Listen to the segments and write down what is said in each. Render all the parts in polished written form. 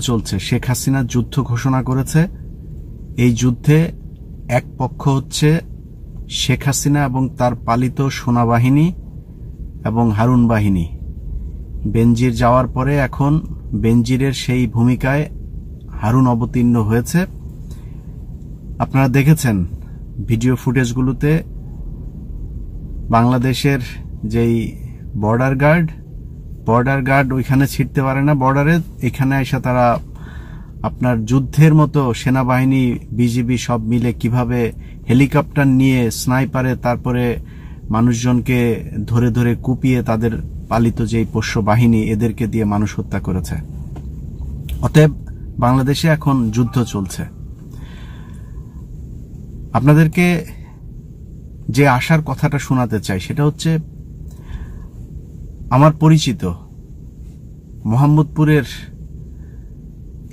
চলছে। শেখ হাসিনা যুদ্ধ ঘোষণা করেছে। এই যুদ্ধে এক পক্ষ হচ্ছে শেখ হাসিনা এবং তার পালিত সেনাবাহিনী এবং হারুন বাহিনী। বেনজির যাওয়ার পরে এখন বেনজিরের সেই ভূমিকায় হারুন অবতীর্ণ হয়েছে। আপনারা দেখেছেন ভিডিও ফুটেজগুলোতে বাংলাদেশের যেই বর্ডার গার্ড ওইখানে ছিটতে পারে না বর্ডারে, এখানে এসে তারা আপনার যুদ্ধের মতো সেনাবাহিনী বিজিবি সব মিলে কিভাবে হেলিকপ্টার নিয়ে স্নাইপারে তারপরে মানুষজনকে ধরে ধরে কুপিয়ে তাদের পালিত যেই পোষ্য বাহিনী এদেরকে দিয়ে মানুষ হত্যা করেছে। অতএব বাংলাদেশে এখন যুদ্ধ চলছে। আপনাদেরকে যে আশার কথাটা শোনাতে চাই সেটা হচ্ছে আমার পরিচিত মোহাম্মদপুরের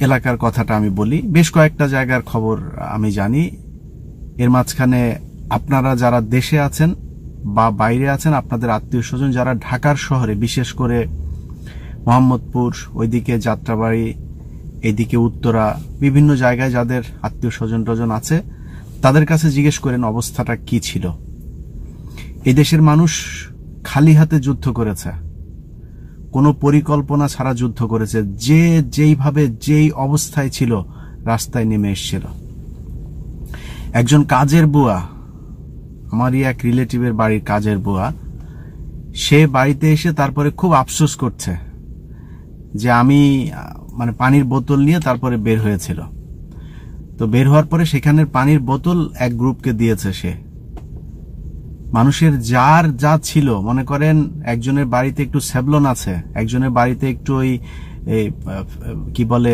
এলাকার কথাটা আমি বলি। বেশ কয়েকটা জায়গার খবর আমি জানি। এর মাঝখানে আপনারা যারা দেশে আছেন বা বাইরে আছেন, আপনাদের আত্মীয় স্বজন যারা ঢাকার শহরে, বিশেষ করে মোহাম্মদপুর, ওইদিকে যাত্রাবাড়ি, এইদিকে উত্তরা, বিভিন্ন জায়গায় যাদের আত্মীয় স্বজন টজন আছে, তাদের কাছে জিজ্ঞেস করেন অবস্থাটা কি ছিল। এই দেশের মানুষ খালি হাতে যুদ্ধ করেছে, কোনো পরিকল্পনা ছাড়া যুদ্ধ করেছে। যে যেইভাবে যেই অবস্থায় ছিল রাস্তায় নেমে এসেছিল। একজন কাজের বুয়া, আমারই এক রিলেটিভের বাড়ির কাজের বুয়া, সে বাড়িতে এসে তারপরে খুব আফসোস করছে যে আমি মানে পানির বোতল নিয়ে তারপরে বের হয়েছিল। তো বের হওয়ার পরে সেখানের পানির বোতল এক গ্রুপকে দিয়েছে সে। মানুষের যার যা ছিল, মনে করেন একজনের বাড়িতে একটু সেভলন আছে, একজনের বাড়িতে একটু ওই কি বলে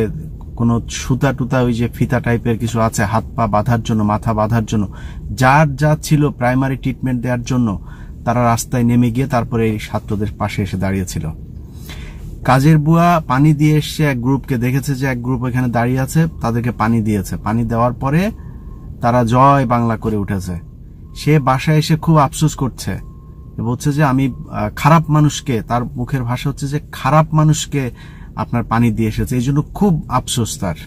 কোন সুতা টুতা, ওই যে ফিতা টাইপের কিছু আছে হাত পা বাঁধার জন্য, মাথা বাঁধার জন্য, যার যা ছিল প্রাইমারি ট্রিটমেন্ট দেওয়ার জন্য তারা রাস্তায় নেমে গিয়ে তারপরে এই ছাত্রদের পাশে এসে দাঁড়িয়েছিল। কাজের বুয়া পানি দিয়ে এসছে, এক গ্রুপকে দেখেছে যে এক গ্রুপ এখানে দাঁড়িয়ে আছে, তাদেরকে পানি দিয়েছে। পানি দেওয়ার পরে তারা জয় বাংলা করে উঠেছে। সে বাসায় এসে খুব আফসোস করছে, বলছে যে আমি খারাপ মানুষকে, তার মুখের ভাষা হচ্ছে যে খারাপ মানুষকে আপনার পানি দিয়ে এসেছে, এই জন্য খুব আফসোস তার।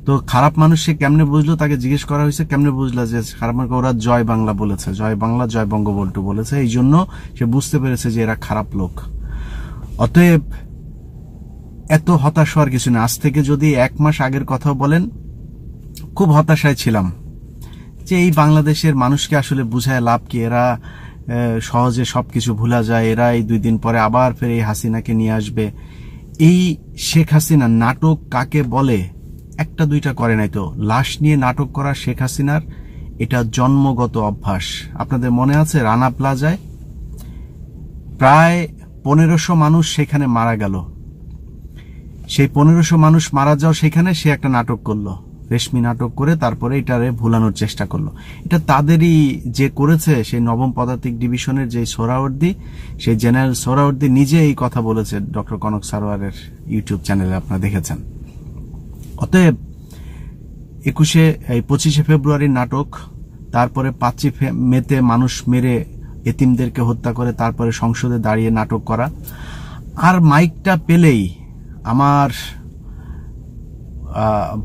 তো খারাপ মানুষ সে কেমনে বুঝলো, তাকে জিজ্ঞেস করা হয়েছে কেমনে বুঝলো যে খারাপ মানুষ, ওরা জয় বাংলা বলেছে, জয় বাংলা জয় বঙ্গবন্ধু বলেছে, এই জন্য সে বুঝতে পেরেছে যে এরা খারাপ লোক। অতএব এত হতাশ হওয়ার কিছু না। আজ থেকে যদি 1 মাস আগের কথা বলেন, খুব হতাশায় ছিলাম যে এই বাংলাদেশের মানুষকে আসলে বুঝায় লাভ কি, এরা সহজে সবকিছু ভুলা যায়, এরা এই 2 দিন পরে আবার ফের এই হাসিনাকে নিয়ে আসবে। এই শেখ হাসিনা নাটক কাকে বলে, 1-2টা করে নাই তো, লাশ নিয়ে নাটক করা শেখ হাসিনার এটা জন্মগত অভ্যাস। আপনাদের মনে আছে রানা প্লাজায় প্রায় 1500 মানুষ সেখানে মারা গেল। সেই 1500 মানুষ মারা যাও সেখানে সে একটা নাটক করলো, রেশমি নাটক করে তারপরে এটারে ভুলানোর চেষ্টা করলো। এটা তাদেরই যে করেছে, সেই 9ম পদাতিক ডিভিশনের যে সোহরাওয়ার্দী, সেই জেনারেল সোহরাওয়ার্দী নিজে এই কথা বলেছে ডক্টর কনক সারোয়ারের ইউটিউব চ্যানেলে, আপনারা দেখেছেন। অতএব 25শে ফেব্রুয়ারির নাটক, তারপরে 5ই মেতে মানুষ মেরে এতিমদেরকে হত্যা করে তারপরে সংসদে দাঁড়িয়ে নাটক করা, আর মাইকটা পেলেই আমার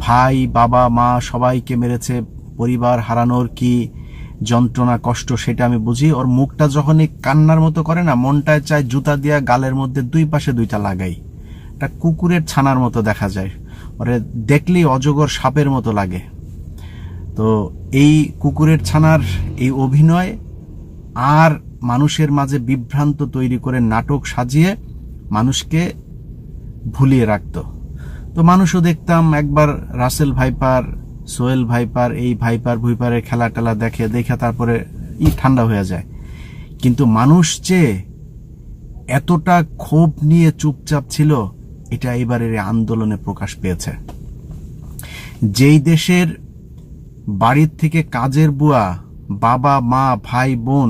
ভাই বাবা মা সবাইকে মেরেছে, পরিবার হারানোর কি যন্ত্রণা কষ্ট সেটা আমি বুঝি। ওর মুখটা যখনই কান্নার মতো করে না, মনটায় চায় জুতা দিয়া গালের মধ্যে 2 পাশে 2টা লাগাই। একটা কুকুরের ছানার মতো দেখা যায়, ওরে দেখলেই অজগর সাপের মতো লাগে। তো এই কুকুরের ছানার এই অভিনয় আর মানুষের মাঝে বিভ্রান্ত তৈরি করে নাটক সাজিয়ে মানুষকে ভুলিয়ে রাখত। তো মানুষও দেখতাম একবার রাসেল ভাইপার, সোহেল ভাইপার, এই ভাইপার ভুইপারের খেলা টেলা দেখে তারপরে ঠান্ডা হয়ে যায়। কিন্তু মানুষ যে এতটা ক্ষোভ নিয়ে চুপচাপ ছিল, এটা এবারের আন্দোলনে প্রকাশ পেয়েছে। যেই দেশের বাড়ির থেকে কাজের বুয়া, বাবা মা ভাই বোন,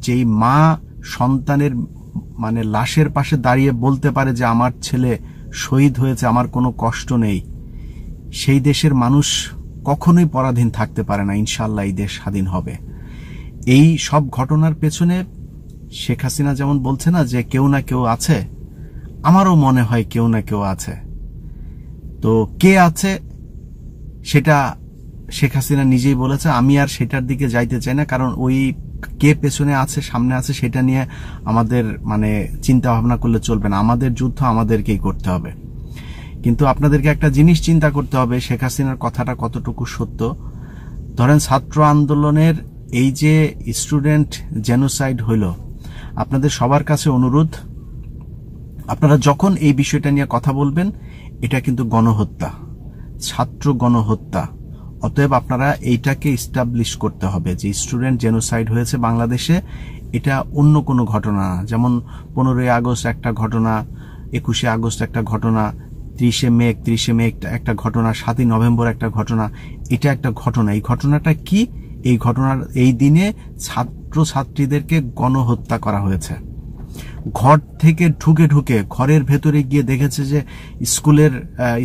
যেই মা সন্তানের মানে লাশের পাশে দাঁড়িয়ে বলতে পারে যে আমার ছেলে শহীদ হয়েছে, আমার কোনো কষ্ট নেই, সেই দেশের মানুষ কখনোই পরাধীন থাকতে পারে না। ইনশাআল্লাহ এই দেশ স্বাধীন হবে। এই সব ঘটনার পেছনে শেখ হাসিনা যেমন বলছে না যে কেউ না কেউ আছে, আমারও মনে হয় কেউ না কেউ আছে। তো তো কে আছে সেটা শেখ হাসিনা নিজেই বলেছে, আমি আর সেটার দিকে যাইতে চাই না, কারণ ওই কে পেছনে আছে সামনে আছে সেটা নিয়ে আমাদের মানে চিন্তা ভাবনা করলে চলবে না। আমাদের যুদ্ধ আমাদেরকেই করতে হবে। কিন্তু আপনাদেরকে একটা জিনিস চিন্তা করতে হবে, শেখ হাসিনার কথাটা কতটুকু সত্য। ধরেন ছাত্র আন্দোলনের এই যে স্টুডেন্ট জেনোসাইড হইল, আপনাদের সবার কাছে অনুরোধ, আপনারা যখন এই বিষয়টা নিয়ে কথা বলবেন, এটা কিন্তু গণহত্যা, ছাত্র গণহত্যা। অতএব আপনারা এইটাকে ইস্টাবলিশ করতে হবে যে স্টুডেন্ট জেনোসাইড হয়েছে বাংলাদেশে, এটা অন্য কোনো ঘটনা না। যেমন 15ই আগস্ট একটা ঘটনা, 21শে আগস্ট একটা ঘটনা, 30শে মে একটা ঘটনা, 7ই নভেম্বর একটা ঘটনা, এটা একটা ঘটনা। এই ঘটনাটা কি? এই ঘটনার এই দিনে ছাত্র ছাত্রীদেরকে গণহত্যা করা হয়েছে। ঘর থেকে ঢুকে ঘরের ভেতরে গিয়ে দেখেছে যে স্কুলের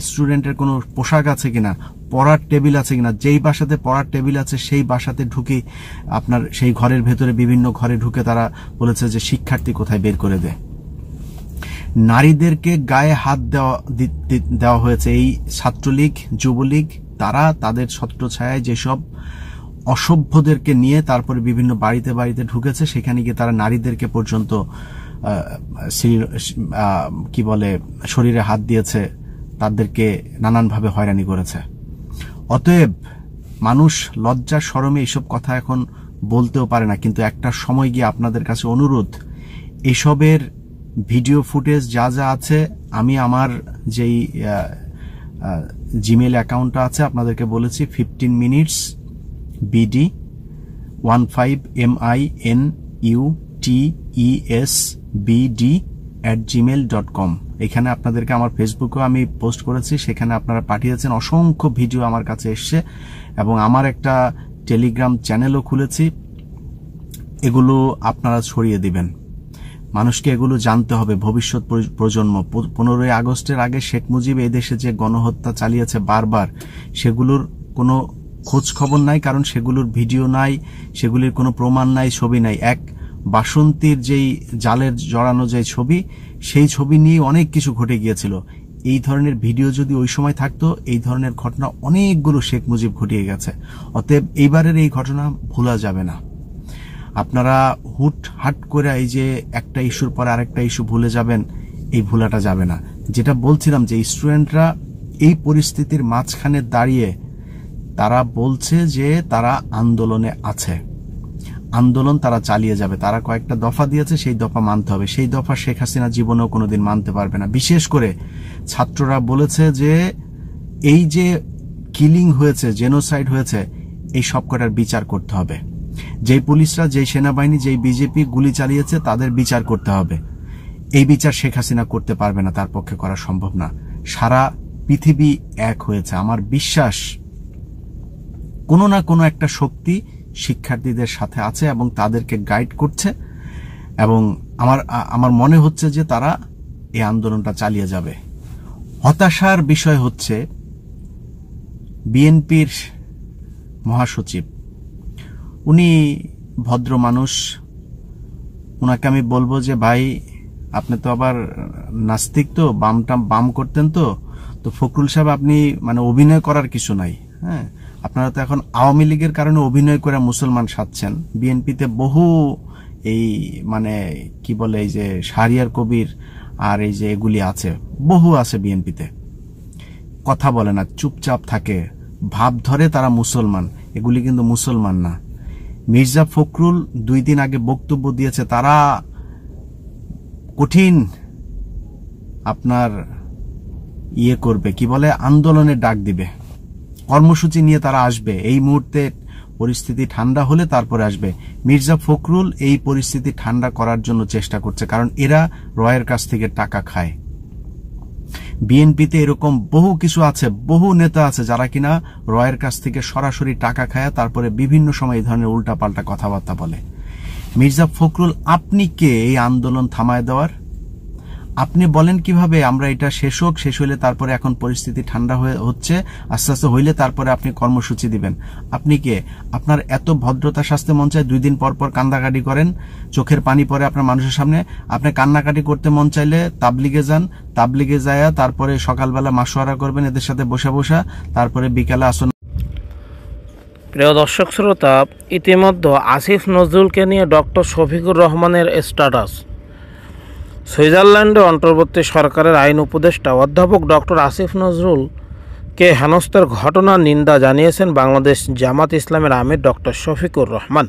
স্টুডেন্টের কোনো পোশাক আছে কিনা, পড়ার টেবিল আছে কিনা। যেই বাসাতে পড়ার টেবিল আছে সেই বাসাতে ঢুকে আপনার সেই ঘরের ভেতরে বিভিন্ন ঘরে ঢুকে তারা বলেছে যে শিক্ষার্থী কোথায় বের করে দে। নারীদেরকে গায়ে হাত দেওয়া হয়েছে। এই ছাত্রলীগ যুবলীগ তারা তাদের ছত্রছায়ায় যেসব অসভ্যদেরকে নিয়ে তারপরে বিভিন্ন বাড়িতে বাড়িতে ঢুকেছে, সেখানে গিয়ে তারা নারীদেরকে পর্যন্ত কি বলে শরীরে হাত দিয়েছে, তাদেরকে নানানভাবে হয়রানি করেছে। অতএব মানুষ লজ্জা শরমে এইসব কথা এখন বলতেও পারে না, কিন্তু একটা সময় গিয়ে আপনাদের কাছে অনুরোধ, এসবের ভিডিও ফুটেজ যা যা আছে, আমি আমার যেই জিমেইল অ্যাকাউন্টটা আছে আপনাদেরকে বলেছি 15 minutes BD 15minutesbd@gmail.com। এখানে আপনাদেরকে আমার ফেসবুকেও আমি পোস্ট করেছি, সেখানে আপনারা পাঠিয়েছেন, অসংখ্য ভিডিও আমার কাছে এসছে, এবং আমার একটা টেলিগ্রাম চ্যানেলও খুলেছি। এগুলো আপনারা ছড়িয়ে দিবেন, মানুষকে এগুলো জানতে হবে। ভবিষ্যৎ প্রজন্ম 15ই আগস্টের আগে শেখ মুজিব এই দেশে যে গণহত্যা চালিয়েছে বারবার, সেগুলোর কোনো খোঁজ খবর নাই, কারণ সেগুলোর ভিডিও নাই, সেগুলির কোনো প্রমাণ নাই, ছবি নাই। এক বাসন্তীর যেই জালের জড়ানো যে ছবি, সেই ছবি নিয়ে অনেক কিছু ঘটে গিয়েছিল। এই ধরনের ভিডিও যদি ওই সময় থাকতো, এই ধরনের ঘটনা অনেকগুলো শেখ মুজিব ঘটিয়ে গেছে। অতএব এইবারের এই ঘটনা ভোলা যাবে না। আপনারা হুটহাট করে এই যে একটা ইস্যুর পর আরেকটা ইস্যু ভুলে যাবেন, এই ভুলাটা যাবে না। যেটা বলছিলাম যে স্টুডেন্টরা এই পরিস্থিতির মাঝখানে দাঁড়িয়ে তারা বলছে যে তারা আন্দোলনে আছে, আন্দোলন তারা চালিয়ে যাবে। তারা কয়েকটা দফা দিয়েছে, সেই দফা মানতে হবে। সেই দফা শেখ হাসিনা জীবনেও কোনোদিন মানতে পারবে না। বিশেষ করে ছাত্ররা বলেছে যে এই যে কিলিং হয়েছে, জেনোসাইড হয়েছে, এই সবকটার বিচার করতে হবে। যেই পুলিশরা, যেই সেনাবাহিনী, যেই বিজেপি গুলি চালিয়েছে তাদের বিচার করতে হবে। এই বিচার শেখ হাসিনা করতে পারবে না, তার পক্ষে করা সম্ভব না। সারা পৃথিবী এক হয়েছে। আমার বিশ্বাস কোনো না কোনো একটা শক্তি শিক্ষার্থীদের সাথে আছে এবং তাদেরকে গাইড করছে, এবং আমার মনে হচ্ছে যে তারা এই আন্দোলনটা চালিয়ে যাবে। হতাশার বিষয় হচ্ছে বিএনপির মহাসচিব, উনি ভদ্র মানুষ, উনাকে আমি বলবো যে ভাই আপনি তো আবার নাস্তিক, তো বাম করতেন, তো ফখরুল সাহেব আপনি মানে অভিনয় করার কিছু নাই। হ্যাঁ, আপনারা তো এখন আওয়ামী লীগের কারণে অভিনয় করে মুসলমান সাজছেন। বিএনপিতে বহু এই মানে কি বলে এই যে শাহরিয়ার কবির আর এই যে এগুলি আছে, বহু আছে বিএনপিতে, কথা বলে না, চুপচাপ থাকে, ভাব ধরে তারা মুসলমান। এগুলি কিন্তু মুসলমান না। মির্জা ফখরুল 2 দিন আগে বক্তব্য দিয়েছে, তারা কঠিন আপনার করবে, কি বলে আন্দোলনের ডাক দিবে, কর্মসূচি নিয়ে তারা আসবে। এই মুহূর্তে পরিস্থিতি ঠান্ডা হলে তারপরে আসবে। মির্জা ফখরুল এই পরিস্থিতি ঠান্ডা করার জন্য চেষ্টা করছে, কারণ এরা রয়ের কাছ থেকে টাকা খায়। বিএনপিতে এরকম বহু কিছু আছে, বহু নেতা আছে যারা কিনা রয়ের কাছ থেকে সরাসরি টাকা খায়, তারপরে বিভিন্ন সময় এই ধরনের উল্টাপাল্টা কথাবার্তা বলে। মির্জা ফখরুল আপনি কে এই আন্দোলন থামায় দেওয়ার? আপনি বলেন কিভাবে আমরা এটা শেষ হোক, শেষ হইলে তারপরে এখন পরিস্থিতি ঠান্ডা হচ্ছে আস্তে আস্তে হইলে তারপরে আপনি কর্মসূচি দিবেন। আপনি কে? আপনার এত ভদ্রতা শাস্তে মন চায় 2 দিন পর পর কান্দাকাটি করেন, চোখের পানি পড়ে আপনার মানুষের সামনে। আপনি কান্নাকাটি করতে মন চাইলে তাবলিগে যান, তাবলিগে যায়া তারপরে সকালবেলা মাসোয়ারা করবেন এদের সাথে বসা বসা, তারপরে বিকালে আসন। প্রিয় দর্শক শ্রোতা, ইতিমধ্যে আসিফ নজরুলকে নিয়ে ডক্টর শফিকুর রহমানের স্ট্যাটাস। সুইজারল্যান্ডে অন্তর্বর্তী সরকারের আইন উপদেষ্টা অধ্যাপক ডক্টর আসিফ নজরুলকে হেনস্থার ঘটনার নিন্দা জানিয়েছেন বাংলাদেশ জামাত ইসলামের আমির ডক্টর শফিকুর রহমান।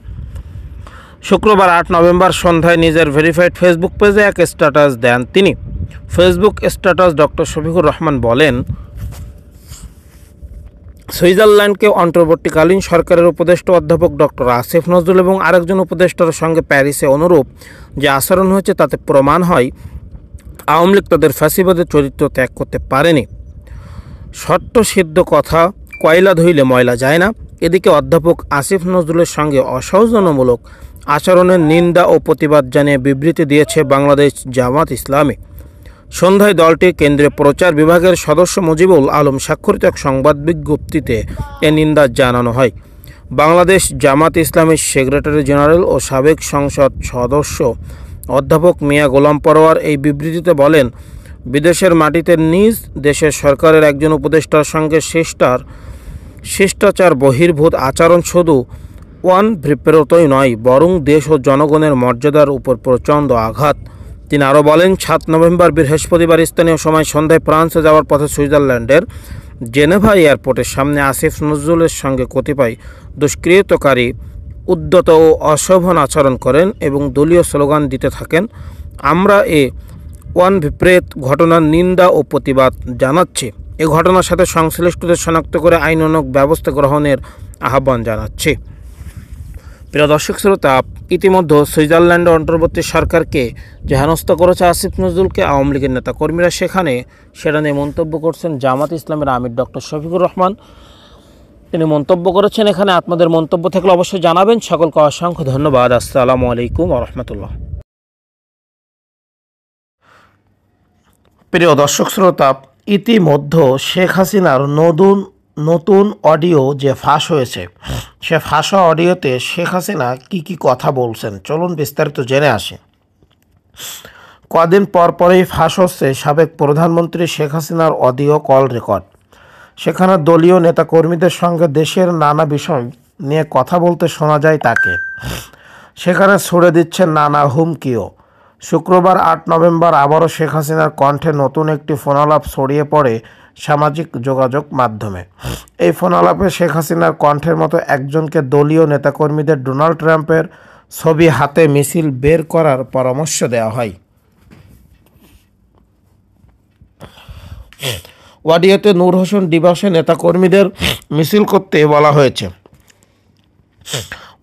শুক্রবার 8 নভেম্বর সন্ধ্যায় নিজের ভেরিফাইড ফেসবুক পেজে এক স্ট্যাটাস দেন তিনি। Facebook status doctor Shafiqur Rahman বলেন, সুইজারল্যান্ডকে অন্তর্বর্তীকালীন সরকারের উপদেষ্টা অধ্যাপক ডক্টর আসিফ নজরুল এবং আরেকজন উপদেষ্টার সঙ্গে প্যারিসে অনুরূপ যে আচরণ হয়েছে তাতে প্রমাণ হয় আওয়ামী লীগ তাদের ফ্যাসিবাদের চরিত্র ত্যাগ করতে পারেনি। সত্যসিদ্ধ কথা, কয়লা ধুইলে ময়লা যায় না। এদিকে অধ্যাপক আসিফ নজরুলের সঙ্গে অসৌজন্যমূলক আচরণের নিন্দা ও প্রতিবাদ জানিয়ে বিবৃতি দিয়েছে বাংলাদেশ জামাত ইসলামী। সন্ধ্যায় দলটির কেন্দ্রীয় প্রচার বিভাগের সদস্য মুজিবুল আলম স্বাক্ষরিত এক সংবাদ বিজ্ঞপ্তিতে এ নিন্দা জানানো হয়। বাংলাদেশ জামাত ইসলামীর সেক্রেটারি জেনারেল ও সাবেক সংসদ সদস্য অধ্যাপক মিয়া গোলাম পরোয়ার এই বিবৃতিতে বলেন, বিদেশের মাটিতে নিজ দেশের সরকারের একজন উপদেষ্টার সঙ্গে শিষ্টাচার বহির্ভূত আচরণ শুধু অনভিপ্রেতই নয়, বরং দেশ ও জনগণের মর্যাদার উপর প্রচণ্ড আঘাত। তিনি আরও বলেন, 7 নভেম্বর বৃহস্পতিবার স্থানীয় সময় সন্ধ্যায় ফ্রান্সে যাওয়ার পথে সুইজারল্যান্ডের জেনেভা এয়ারপোর্টের সামনে আসিফ নজরুলের সঙ্গে কতিপয় দুষ্কৃতকারী উদ্যত ও অশোভন আচরণ করেন এবং দলীয় স্লোগান দিতে থাকেন। আমরা এ অনভিপ্রেত ঘটনার নিন্দা ও প্রতিবাদ জানাচ্ছি। এ ঘটনার সাথে সংশ্লিষ্টদের শনাক্ত করে আইনানুগ ব্যবস্থা গ্রহণের আহ্বান জানাচ্ছি। প্রিয় দর্শক শ্রোতা, ইতিমধ্যে সুইজারল্যান্ডের অন্তর্বর্তী সরকারকে যে হেনস্থা করেছে আসিফ নজরুলকে আওয়ামী লীগের নেতা কর্মীরা, সেটা নিয়ে মন্তব্য করছেন জামাত ইসলামের আমির ডক্টর শফিকুর রহমান। তিনি মন্তব্য করেছেন। এখানে আপনাদের মন্তব্য থাকলে অবশ্যই জানাবেন। সকলকে অসংখ্য ধন্যবাদ। আসসালামু আলাইকুম ওয়া রাহমাতুল্লাহ। প্রিয় দর্শক শ্রোতা, ইতিমধ্যে শেখ হাসিনার নতুন অডিও যে ফাঁস হয়েছে, সে ফাঁসা অডিওতে শেখ হাসিনা কি কথা বলছেন, চলুন বিস্তারিত জেনে আসি। কদিন পরই ফাঁস হচ্ছে সাবেক প্রধানমন্ত্রী শেখ হাসিনার অডিও কল রেকর্ড। সেখানে দলীয় নেতাকর্মীদের সঙ্গে দেশের নানা বিষয় নিয়ে কথা বলতে শোনা যায় তাকে। সেখানে ছুড়ে দিচ্ছেন নানা হুমকিও। শুক্রবার 8 নভেম্বর আবারও শেখ হাসিনার কণ্ঠে নতুন একটি ফোনালাপ ছড়িয়ে পড়ে সামাজিক যোগাযোগ মাধ্যমে। এই ফোনালাপে শেখ হাসিনার কণ্ঠের মতো একজনকে দলীয় নেতাকর্মীদের ডোনাল্ড ট্রাম্পের ছবি হাতে মিছিল বের করার পরামর্শ দেওয়া হয়। অডিওতে নূর হোসেন দিবসে নেতাকর্মীদের মিছিল করতে বলা হয়েছে।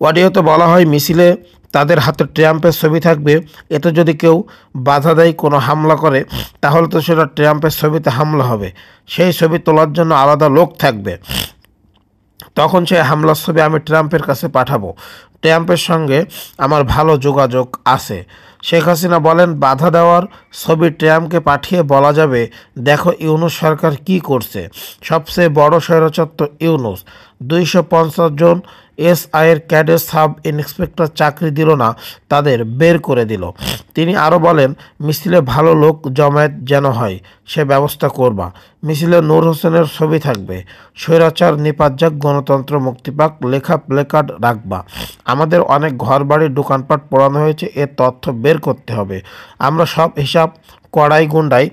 অডিওতে বলা হয়, মিছিলে তাদের হাতে ট্রাম্পের ছবি থাকবে। এতে যদি কেউ বাধা দেয়, কোনো হামলা করে, তাহলে তো সেটা ট্রাম্পের ছবিতে হামলা হবে। সেই ছবি তোলার জন্য আলাদা লোক থাকবে। তখন সেই হামলার ছবি আমি ট্রাম্পের কাছে পাঠাবো। ট্রাম্পের সঙ্গে আমার ভালো যোগাযোগ আছে। শেখ হাসিনা বলেন, বাধা দেওয়ার ছবি ট্রাম্পকে পাঠিয়ে বলা যাবে, দেখো ইউনূস সরকার কি করছে। সবচেয়ে বড় স্বৈরাচার তো ইউনূস। 250 জন এসআইয়ের ক্যাডেট সাব ইন্সপেক্টর চাকরি দিল না, তাদের বের করে দিল। তিনি আরও বলেন, মিছিলে ভালো লোক জমায়েত যেন হয় সে ব্যবস্থা করবা। মিছিলে নূর হোসেনের ছবি থাকবে। স্বৈরাচার নিপাত যাক, গণতন্ত্র মুক্তি পাক লেখা প্লেকার্ড রাখবা। আমাদের অনেক ঘরবাড়ি দোকানপাট পোড়ানো হয়েছে, এর তথ্য বের করতে হবে। আমরা সব হিসাব কড়াই গুন্ডাই